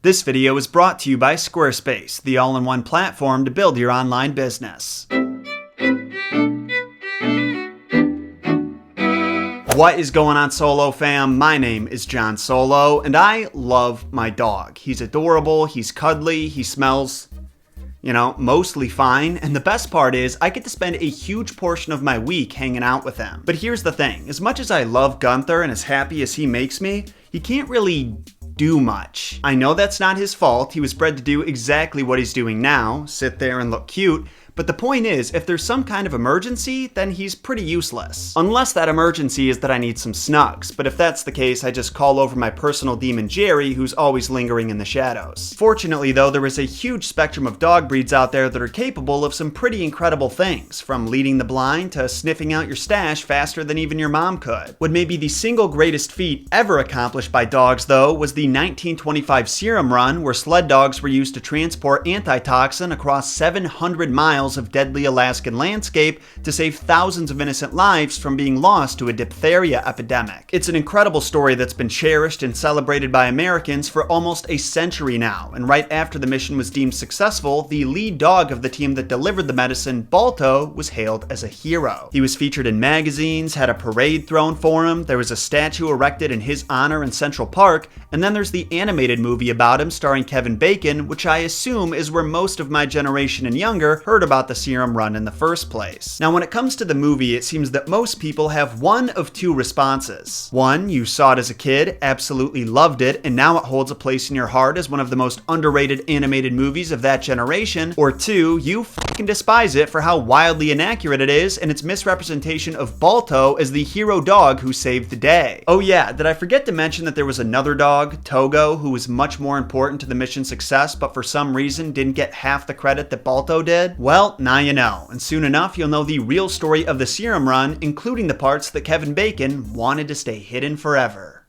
This video is brought to you by Squarespace, the all-in-one platform to build your online business. What is going on, Solo fam? My name is John Solo, and I love my dog. He's adorable, he's cuddly, he smells, mostly fine, and the best part is I get to spend a huge portion of my week hanging out with him. But here's the thing, as much as I love Gunther and as happy as he makes me, he can't really do much. I know that's not his fault. He was bred to do exactly what he's doing now, sit there and look cute. But the point is, if there's some kind of emergency, then he's pretty useless. Unless that emergency is that I need some snugs, but if that's the case, I just call over my personal demon Jerry, who's always lingering in the shadows. Fortunately though, there is a huge spectrum of dog breeds out there that are capable of some pretty incredible things, from leading the blind to sniffing out your stash faster than even your mom could. What may be the single greatest feat ever accomplished by dogs though, was the 1925 serum run, where sled dogs were used to transport antitoxin across 700 miles of deadly Alaskan landscape to save thousands of innocent lives from being lost to a diphtheria epidemic. It's an incredible story that's been cherished and celebrated by Americans for almost a century now, and right after the mission was deemed successful, the lead dog of the team that delivered the medicine, Balto, was hailed as a hero. He was featured in magazines, had a parade thrown for him, there was a statue erected in his honor in Central Park, and then there's the animated movie about him starring Kevin Bacon, which I assume is where most of my generation and younger heard about the serum run in the first place. Now when it comes to the movie, it seems that most people have one of two responses. One, you saw it as a kid, absolutely loved it, and now it holds a place in your heart as one of the most underrated animated movies of that generation. Or two, you fucking despise it for how wildly inaccurate it is and its misrepresentation of Balto as the hero dog who saved the day. Oh yeah, did I forget to mention that there was another dog, Togo, who was much more important to the mission's success but for some reason didn't get half the credit that Balto did? Well, now you know, and soon enough you'll know the real story of the serum run, including the parts that Kevin Bacon wanted to stay hidden forever.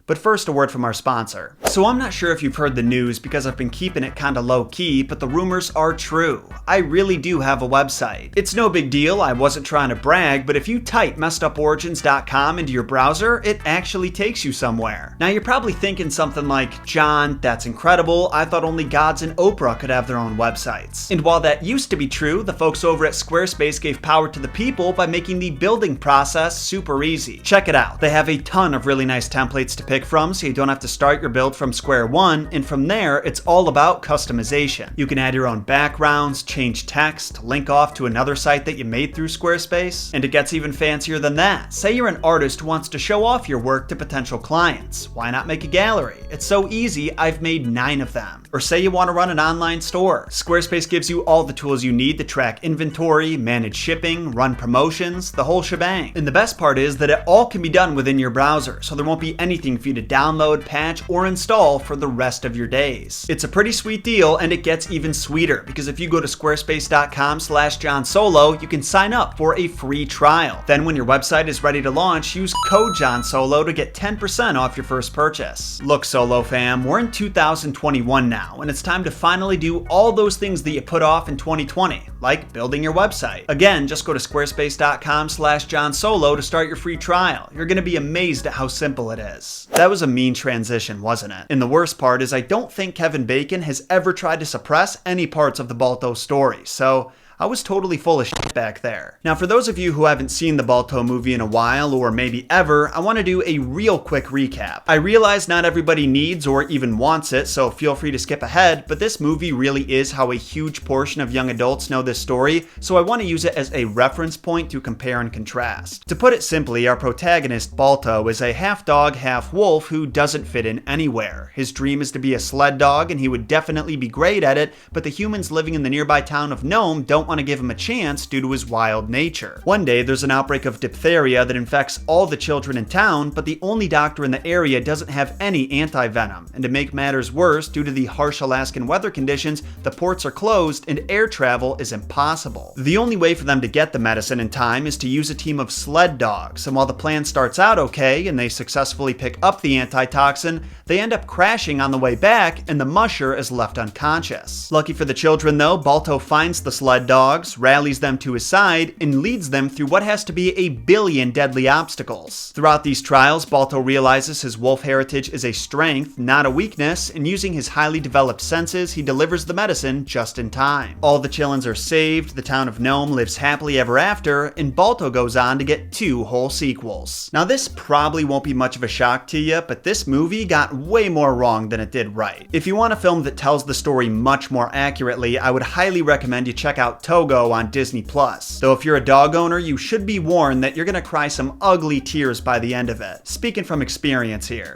But first, a word from our sponsor. So I'm not sure if you've heard the news because I've been keeping it kinda low-key, but the rumors are true. I really do have a website. It's no big deal, I wasn't trying to brag, but if you type messeduporigins.com into your browser, it actually takes you somewhere. Now you're probably thinking something like, John, that's incredible, I thought only gods and Oprah could have their own websites. And while that used to be true, the folks over at Squarespace gave power to the people by making the building process super easy. Check it out, they have a ton of really nice templates to pick from, so you don't have to start your build from square one, and from there it's all about customization. You can add your own backgrounds, change text, link off to another site that you made through Squarespace, and it gets even fancier than that. Say you're an artist who wants to show off your work to potential clients. Why not make a gallery? It's so easy, I've made 9 of them. Or say you want to run an online store. Squarespace gives you all the tools you need to track inventory, manage shipping, run promotions, the whole shebang. And the best part is that it all can be done within your browser, so there won't be anything for you to download, patch, or install for the rest of your days. It's a pretty sweet deal, and it gets even sweeter, because if you go to squarespace.com/JohnSolo, you can sign up for a free trial. Then when your website is ready to launch, use code JohnSolo to get 10% off your first purchase. Look, Solo fam, we're in 2021 now, and it's time to finally do all those things that you put off in 2020, like building your website. Again, just go to squarespace.com/JohnSolo to start your free trial. You're gonna be amazed at how simple it is. That was a mean transition, wasn't it? And the worst part is I don't think Kevin Bacon has ever tried to suppress any parts of the Balto story, so I was totally full of shit back there. Now for those of you who haven't seen the Balto movie in a while, or maybe ever, I want to do a real quick recap. I realize not everybody needs or even wants it, so feel free to skip ahead, but this movie really is how a huge portion of young adults know this story, so I want to use it as a reference point to compare and contrast. To put it simply, our protagonist, Balto, is a half dog, half wolf who doesn't fit in anywhere. His dream is to be a sled dog, and he would definitely be great at it, but the humans living in the nearby town of Nome don't want to give him a chance due to his wild nature. One day, there's an outbreak of diphtheria that infects all the children in town, but the only doctor in the area doesn't have any anti-venom. And to make matters worse, due to the harsh Alaskan weather conditions, the ports are closed and air travel is impossible. The only way for them to get the medicine in time is to use a team of sled dogs, and while the plan starts out okay and they successfully pick up the antitoxin, they end up crashing on the way back and the musher is left unconscious. Lucky for the children though, Balto finds the sled dog dogs, rallies them to his side, and leads them through what has to be a billion deadly obstacles. Throughout these trials, Balto realizes his wolf heritage is a strength, not a weakness, and using his highly developed senses, he delivers the medicine just in time. All the Chillins are saved, the town of Nome lives happily ever after, and Balto goes on to get 2 whole sequels. Now this probably won't be much of a shock to you, but this movie got way more wrong than it did right. If you want a film that tells the story much more accurately, I would highly recommend you check out Togo on Disney+. Though if you're a dog owner, you should be warned that you're gonna cry some ugly tears by the end of it. Speaking from experience here.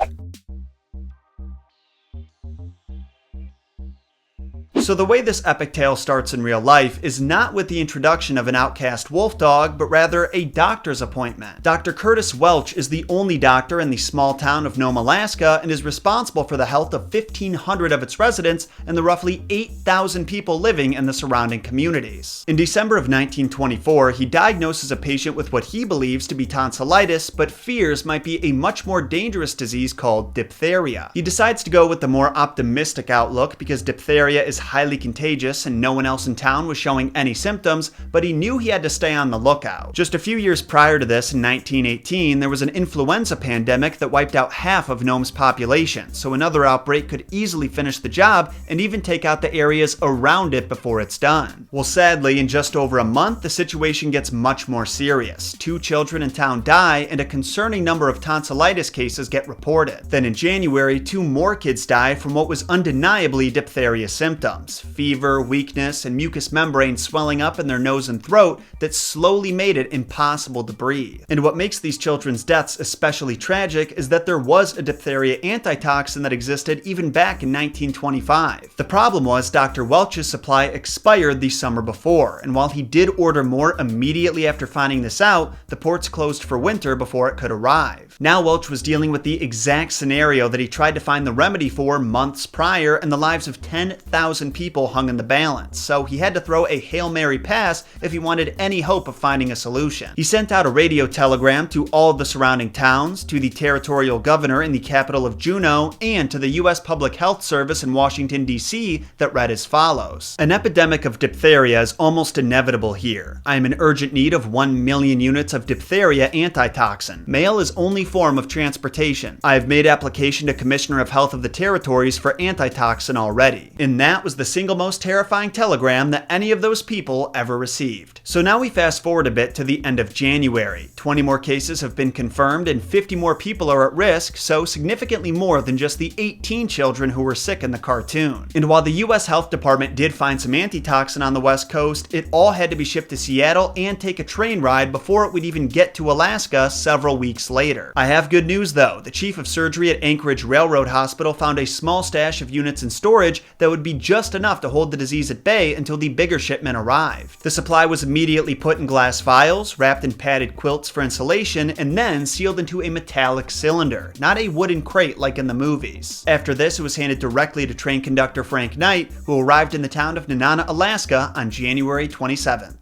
So the way this epic tale starts in real life is not with the introduction of an outcast wolf dog, but rather a doctor's appointment. Dr. Curtis Welch is the only doctor in the small town of Nome, Alaska, and is responsible for the health of 1,500 of its residents and the roughly 8,000 people living in the surrounding communities. In December of 1924, he diagnoses a patient with what he believes to be tonsillitis, but fears might be a much more dangerous disease called diphtheria. He decides to go with the more optimistic outlook because diphtheria is highly contagious and no one else in town was showing any symptoms, but he knew he had to stay on the lookout. Just a few years prior to this, in 1918, there was an influenza pandemic that wiped out half of Nome's population, so another outbreak could easily finish the job and even take out the areas around it before it's done. Well, sadly, in just over a month, the situation gets much more serious. 2 children in town die, and a concerning number of tonsillitis cases get reported. Then in January, 2 more kids die from what was undeniably diphtheria symptoms. Fever, weakness, and mucous membrane swelling up in their nose and throat that slowly made it impossible to breathe. And what makes these children's deaths especially tragic is that there was a diphtheria antitoxin that existed even back in 1925. The problem was Dr. Welch's supply expired the summer before, and while he did order more immediately after finding this out, the ports closed for winter before it could arrive. Now Welch was dealing with the exact scenario that he tried to find the remedy for months prior, and the lives of 10,000 people hung in the balance, so he had to throw a Hail Mary pass if he wanted any hope of finding a solution. He sent out a radio telegram to all of the surrounding towns, to the territorial governor in the capital of Juneau, and to the U.S. Public Health Service in Washington, D.C. that read as follows. An epidemic of diphtheria is almost inevitable here. I am in urgent need of 1 million units of diphtheria antitoxin. Mail is only form of transportation. I have made application to Commissioner of Health of the Territories for antitoxin already. And that was the single most terrifying telegram that any of those people ever received. So now we fast forward a bit to the end of January. 20 more cases have been confirmed and 50 more people are at risk, so significantly more than just the 18 children who were sick in the cartoon. And while the US Health Department did find some antitoxin on the West Coast, it all had to be shipped to Seattle and take a train ride before it would even get to Alaska several weeks later. I have good news though. The chief of surgery at Anchorage Railroad Hospital found a small stash of units in storage that would be just enough to hold the disease at bay until the bigger shipment arrived. The supply was immediately put in glass vials, wrapped in padded quilts for insulation, and then sealed into a metallic cylinder, not a wooden crate like in the movies. After this, it was handed directly to train conductor Frank Knight, who arrived in the town of Nenana, Alaska on January 27th.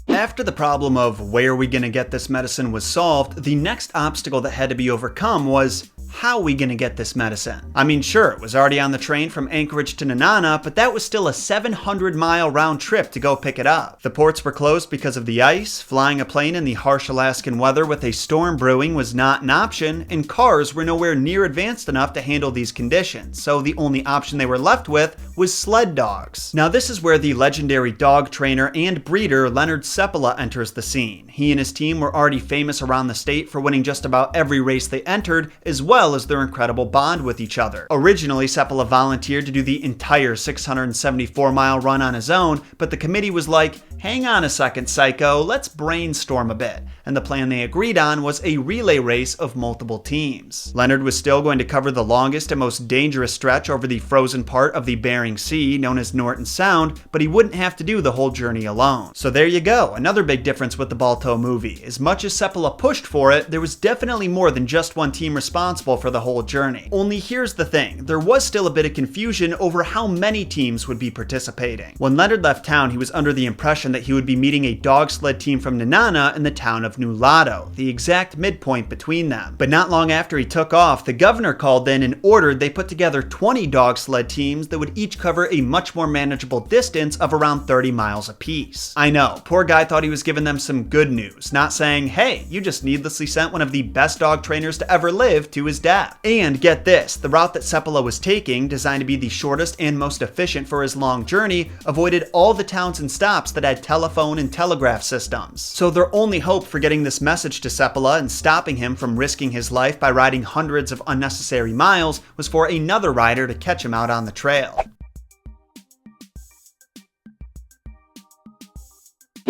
After the problem of where are we going to get this medicine was solved, the next obstacle that had to be overcome was, how are we going to get this medicine? I mean, sure, it was already on the train from Anchorage to Nenana, but that was still a 700-mile round trip to go pick it up. The ports were closed because of the ice, flying a plane in the harsh Alaskan weather with a storm brewing was not an option, and cars were nowhere near advanced enough to handle these conditions, so the only option they were left with was sled dogs. Now this is where the legendary dog trainer and breeder Leonard Seppala enters the scene. He and his team were already famous around the state for winning just about every race they entered, as well as their incredible bond with each other. Originally, Seppala volunteered to do the entire 674-mile run on his own, but the committee was like, hang on a second, psycho, let's brainstorm a bit. And the plan they agreed on was a relay race of multiple teams. Leonard was still going to cover the longest and most dangerous stretch over the frozen part of the Bering Sea, known as Norton Sound, but he wouldn't have to do the whole journey alone. So there you go, another big difference with the Balto movie. As much as Seppala pushed for it, there was definitely more than just one team responsible useful for the whole journey. Only here's the thing, there was still a bit of confusion over how many teams would be participating. When Leonard left town, he was under the impression that he would be meeting a dog sled team from Nenana in the town of Nulato, the exact midpoint between them. But not long after he took off, the governor called in and ordered they put together 20 dog sled teams that would each cover a much more manageable distance of around 30 miles apiece. I know, poor guy thought he was giving them some good news, not saying, hey, you just needlessly sent one of the best dog trainers to ever live to his death. And get this, the route that Seppala was taking, designed to be the shortest and most efficient for his long journey, avoided all the towns and stops that had telephone and telegraph systems. So their only hope for getting this message to Seppala and stopping him from risking his life by riding hundreds of unnecessary miles was for another rider to catch him out on the trail.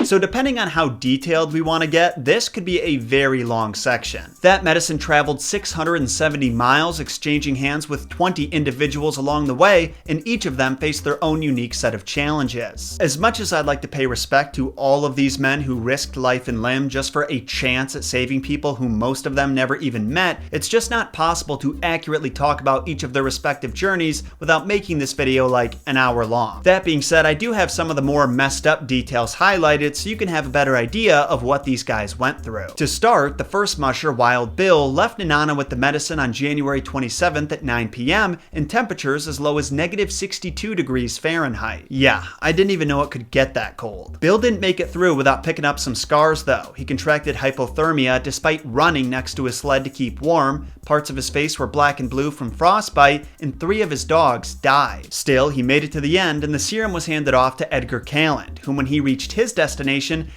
So depending on how detailed we want to get, this could be a very long section. That medicine traveled 670 miles, exchanging hands with 20 individuals along the way, and each of them faced their own unique set of challenges. As much as I'd like to pay respect to all of these men who risked life and limb just for a chance at saving people whom most of them never even met, it's just not possible to accurately talk about each of their respective journeys without making this video like an hour long. That being said, I do have some of the more messed up details highlighted so you can have a better idea of what these guys went through. To start, the first musher, Wild Bill, left Nenana with the medicine on January 27th at 9 p.m. in temperatures as low as -62 degrees Fahrenheit. Yeah, I didn't even know it could get that cold. Bill didn't make it through without picking up some scars though. He contracted hypothermia despite running next to his sled to keep warm, parts of his face were black and blue from frostbite, and 3 of his dogs died. Still, he made it to the end, and the serum was handed off to Edgar Calland, whom when he reached his destination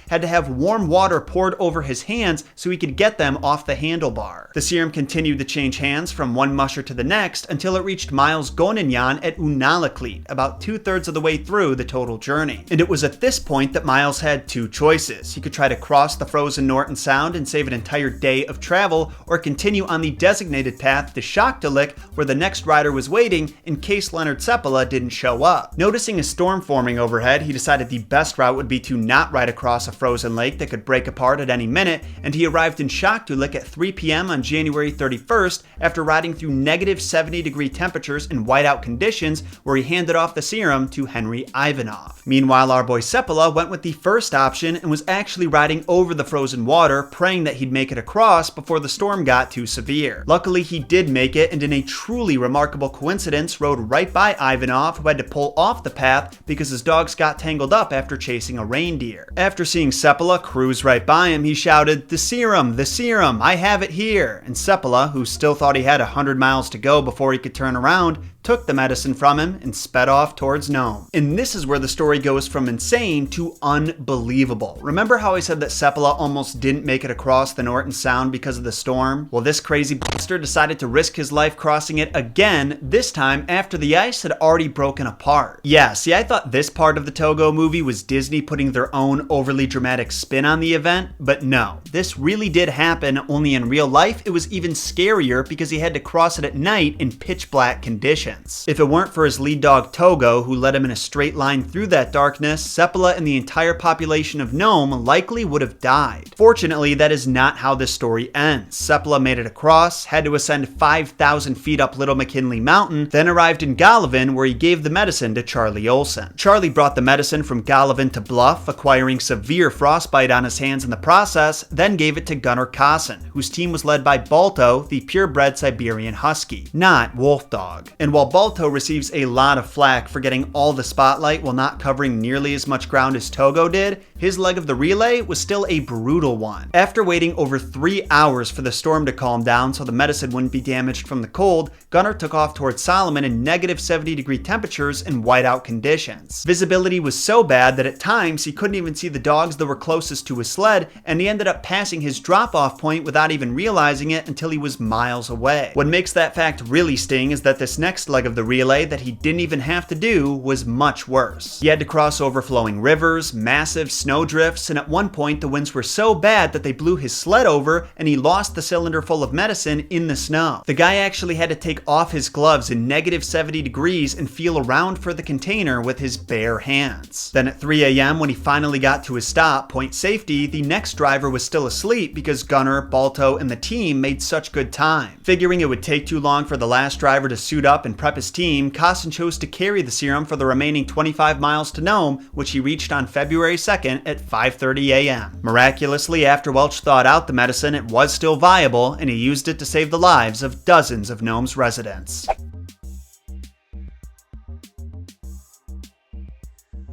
had to have warm water poured over his hands so he could get them off the handlebar. The serum continued to change hands from one musher to the next until it reached Miles Gonenyan at Unalakleet, about 2/3 of the way through the total journey. And it was at this point that Miles had 2 choices. He could try to cross the frozen Norton Sound and save an entire day of travel, or continue on the designated path to Shaktalik, where the next rider was waiting in case Leonard Seppala didn't show up. Noticing a storm forming overhead, he decided the best route would be to not ride across a frozen lake that could break apart at any minute, and he arrived in Shaktalik at 3 p.m. on January 31st after riding through -70-degree temperatures and whiteout conditions, where he handed off the serum to Henry Ivanov. Meanwhile, our boy Seppala went with the first option and was actually riding over the frozen water, praying that he'd make it across before the storm got too severe. Luckily, he did make it, and in a truly remarkable coincidence, rode right by Ivanov, who had to pull off the path because his dogs got tangled up after chasing a reindeer. After seeing Seppala cruise right by him, he shouted, the serum, I have it here." And Seppala, who still thought he had 100 miles to go before he could turn around, took the medicine from him and sped off towards Nome. And this is where the story goes from insane to unbelievable. Remember how I said that Seppala almost didn't make it across the Norton Sound because of the storm? Well, this crazy bastard decided to risk his life crossing it again, this time after the ice had already broken apart. Yeah, see, I thought this part of the Togo movie was Disney putting their own overly dramatic spin on the event, but no, this really did happen, only in real life it was even scarier because he had to cross it at night in pitch black conditions. If it weren't for his lead dog Togo, who led him in a straight line through that darkness, Seppala and the entire population of Nome likely would have died. Fortunately, that is not how this story ends. Seppala made it across, had to ascend 5,000 feet up Little McKinley Mountain, then arrived in Golovin, where he gave the medicine to Charlie Olson. Charlie brought the medicine from Golovin to Bluff, acquiring severe frostbite on his hands in the process, then gave it to Gunnar Kaasen, whose team was led by Balto, the purebred Siberian Husky, not Wolf Dog. And while Balto receives a lot of flack for getting all the spotlight while not covering nearly as much ground as Togo did, his leg of the relay was still a brutal one. After waiting over 3 hours for the storm to calm down so the medicine wouldn't be damaged from the cold, Gunnar took off towards Solomon in -70-degree temperatures and whiteout conditions. Visibility was so bad that at times he couldn't even see the dogs that were closest to his sled, and he ended up passing his drop-off point without even realizing it until he was miles away. What makes that fact really sting is that this next leg of the relay that he didn't even have to do was much worse. He had to cross overflowing rivers, massive snowdrifts, and at one point the winds were so bad that they blew his sled over and he lost the cylinder full of medicine in the snow. The guy actually had to take off his gloves in -70 degrees and feel around for the container with his bare hands. Then at 3 a.m. when he finally got to his stop, Point Safety, the next driver was still asleep because Gunner, Balto, and the team made such good time. Figuring it would take too long for the last driver to suit up and prep his team, Costin chose to carry the serum for the remaining 25 miles to Nome, which he reached on February 2nd at 5:30 a.m. Miraculously, after Welch thawed out the medicine, it was still viable, and he used it to save the lives of dozens of Nome's residents.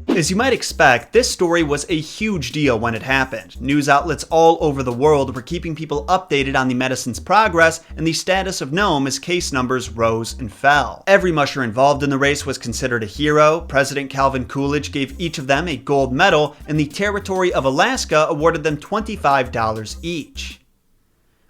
As you might expect, this story was a huge deal when it happened. News outlets all over the world were keeping people updated on the medicine's progress and the status of Nome as case numbers rose and fell. Every musher involved in the race was considered a hero. President Calvin Coolidge gave each of them a gold medal, and the Territory of Alaska awarded them $25 each,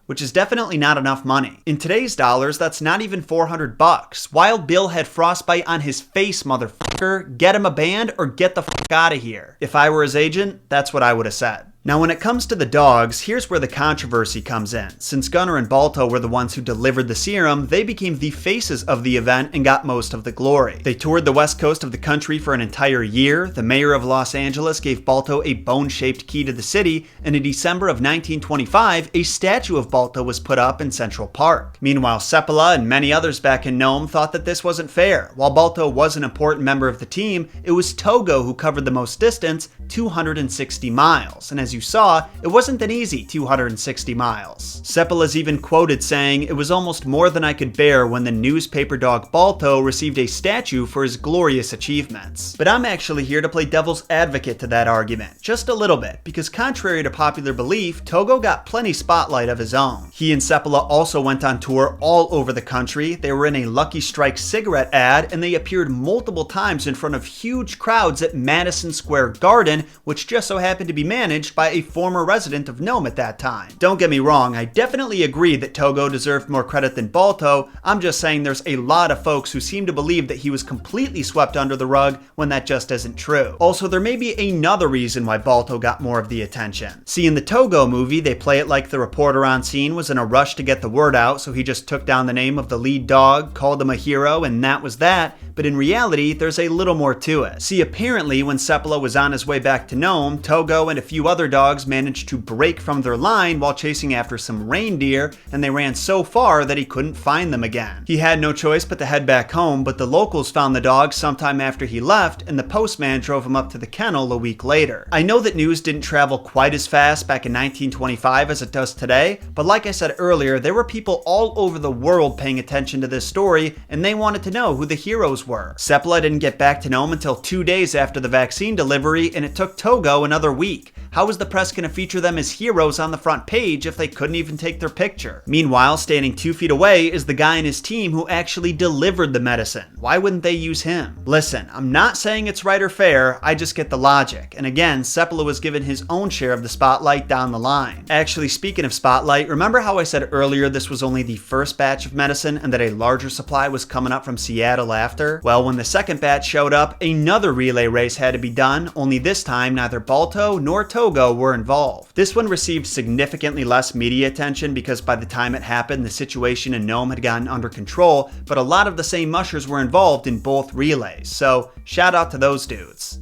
which is definitely not enough money. In today's dollars, that's not even $400. Wild Bill had frostbite on his face, motherfucker. Get him a band or get the fuck out of here. If I were his agent, that's what I would have said. Now when it comes to the dogs, here's where the controversy comes in. Since Gunner and Balto were the ones who delivered the serum, they became the faces of the event and got most of the glory. They toured the west coast of the country for an entire year. The mayor of Los Angeles gave Balto a bone-shaped key to the city, and in December of 1925, a statue of Balto was put up in Central Park. Meanwhile, Seppala and many others back in Nome thought that this wasn't fair. While Balto was an important member of the team, it was Togo who covered the most distance, 260 miles, and as you saw, it wasn't an easy 260 miles. Seppala's even quoted saying, "It was almost more than I could bear when the newspaper dog Balto received a statue for his glorious achievements." But I'm actually here to play devil's advocate to that argument, just a little bit, because contrary to popular belief, Togo got plenty spotlight of his own. He and Seppala also went on tour all over the country. They were in a Lucky Strike cigarette ad, and they appeared multiple times in front of huge crowds at Madison Square Garden, which just so happened to be managed by a former resident of Nome at that time. Don't get me wrong, I definitely agree that Togo deserved more credit than Balto. I'm just saying there's a lot of folks who seem to believe that he was completely swept under the rug when that just isn't true. Also, there may be another reason why Balto got more of the attention. See, in the Togo movie, they play it like the reporter on scene was in a rush to get the word out, so he just took down the name of the lead dog, called him a hero, and that was that. But in reality, there's a little more to it. See, apparently, when Seppala was on his way back to Nome, Togo and a few other dogs managed to break from their line while chasing after some reindeer, and they ran so far that he couldn't find them again. He had no choice but to head back home, but the locals found the dog sometime after he left, and the postman drove him up to the kennel a week later. I know that news didn't travel quite as fast back in 1925 as it does today, but like I said earlier, there were people all over the world paying attention to this story, and they wanted to know who the heroes were. Seppala didn't get back to Nome until 2 days after the vaccine delivery, and it took Togo another week. How was the press going to feature them as heroes on the front page if they couldn't even take their picture? Meanwhile, standing 2 feet away is the guy in his team who actually delivered the medicine. Why wouldn't they use him? Listen, I'm not saying it's right or fair, I just get the logic. And again, Seppala was given his own share of the spotlight down the line. Actually, speaking of spotlight, remember how I said earlier this was only the first batch of medicine and that a larger supply was coming up from Seattle after? Well, when the second batch showed up, another relay race had to be done, only this time neither Balto nor Togo were involved. This one received significantly less media attention because by the time it happened, the situation in Nome had gotten under control, but a lot of the same mushers were involved in both relays, so shout out to those dudes.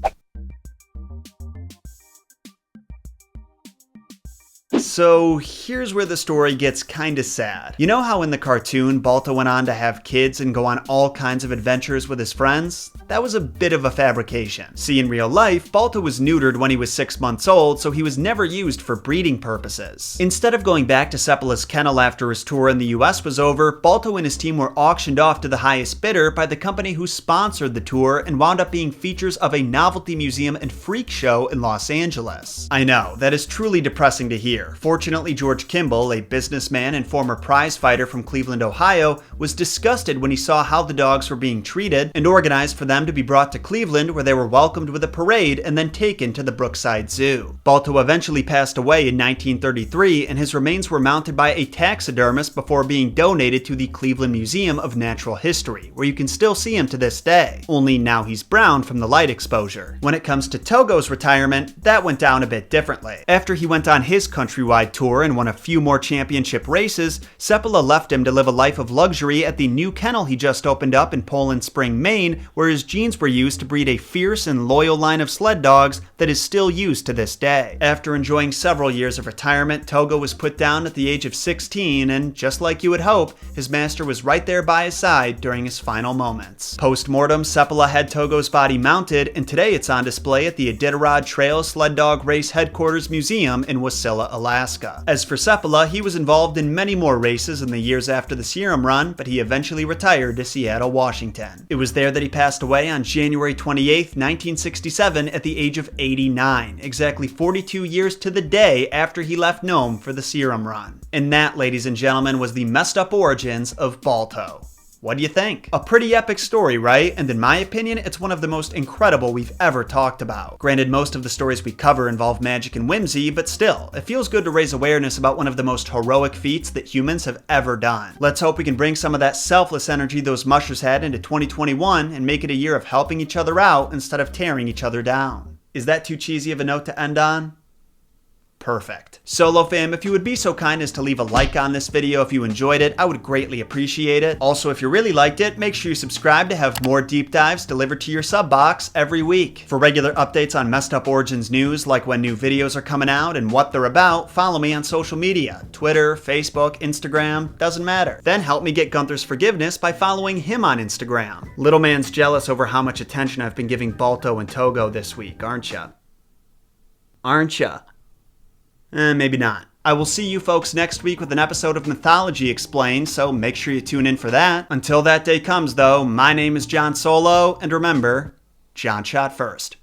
So here's where the story gets kinda sad. You know how in the cartoon, Balto went on to have kids and go on all kinds of adventures with his friends? That was a bit of a fabrication. See, in real life, Balto was neutered when he was 6 months old, so he was never used for breeding purposes. Instead of going back to Seppala's kennel after his tour in the US was over, Balto and his team were auctioned off to the highest bidder by the company who sponsored the tour and wound up being features of a novelty museum and freak show in Los Angeles. I know, that is truly depressing to hear. Fortunately, George Kimball, a businessman and former prize fighter from Cleveland, Ohio, was disgusted when he saw how the dogs were being treated and organized for them to be brought to Cleveland, where they were welcomed with a parade and then taken to the Brookside Zoo. Balto eventually passed away in 1933, and his remains were mounted by a taxidermist before being donated to the Cleveland Museum of Natural History, where you can still see him to this day, only now he's brown from the light exposure. When it comes to Togo's retirement, that went down a bit differently. After he went on his countrywide tour and won a few more championship races, Seppala left him to live a life of luxury at the new kennel he just opened up in Poland Spring, Maine, where his genes were used to breed a fierce and loyal line of sled dogs that is still used to this day. After enjoying several years of retirement, Togo was put down at the age of 16, and just like you would hope, his master was right there by his side during his final moments. Post-mortem, Seppala had Togo's body mounted, and today it's on display at the Iditarod Trail Sled Dog Race Headquarters Museum in Wasilla, Alaska. As for Seppala, he was involved in many more races in the years after the Serum Run, but he eventually retired to Seattle, Washington. It was there that he passed away on January 28, 1967 at the age of 89, exactly 42 years to the day after he left Nome for the Serum Run. And that, ladies and gentlemen, was the messed up origins of Balto. What do you think? A pretty epic story, right? And in my opinion, it's one of the most incredible we've ever talked about. Granted, most of the stories we cover involve magic and whimsy, but still, it feels good to raise awareness about one of the most heroic feats that humans have ever done. Let's hope we can bring some of that selfless energy those mushers had into 2021 and make it a year of helping each other out instead of tearing each other down. Is that too cheesy of a note to end on? Perfect. Solo fam, if you would be so kind as to leave a like on this video if you enjoyed it, I would greatly appreciate it. Also, if you really liked it, make sure you subscribe to have more deep dives delivered to your sub box every week. For regular updates on Messed Up Origins news, like when new videos are coming out and what they're about, follow me on social media. Twitter, Facebook, Instagram, doesn't matter. Then help me get Gunther's forgiveness by following him on Instagram. Little man's jealous over how much attention I've been giving Balto and Togo this week, aren't ya? Aren't ya? Maybe not. I will see you folks next week with an episode of Mythology Explained, so make sure you tune in for that. Until that day comes, though, my name is John Solo, and remember, John shot first.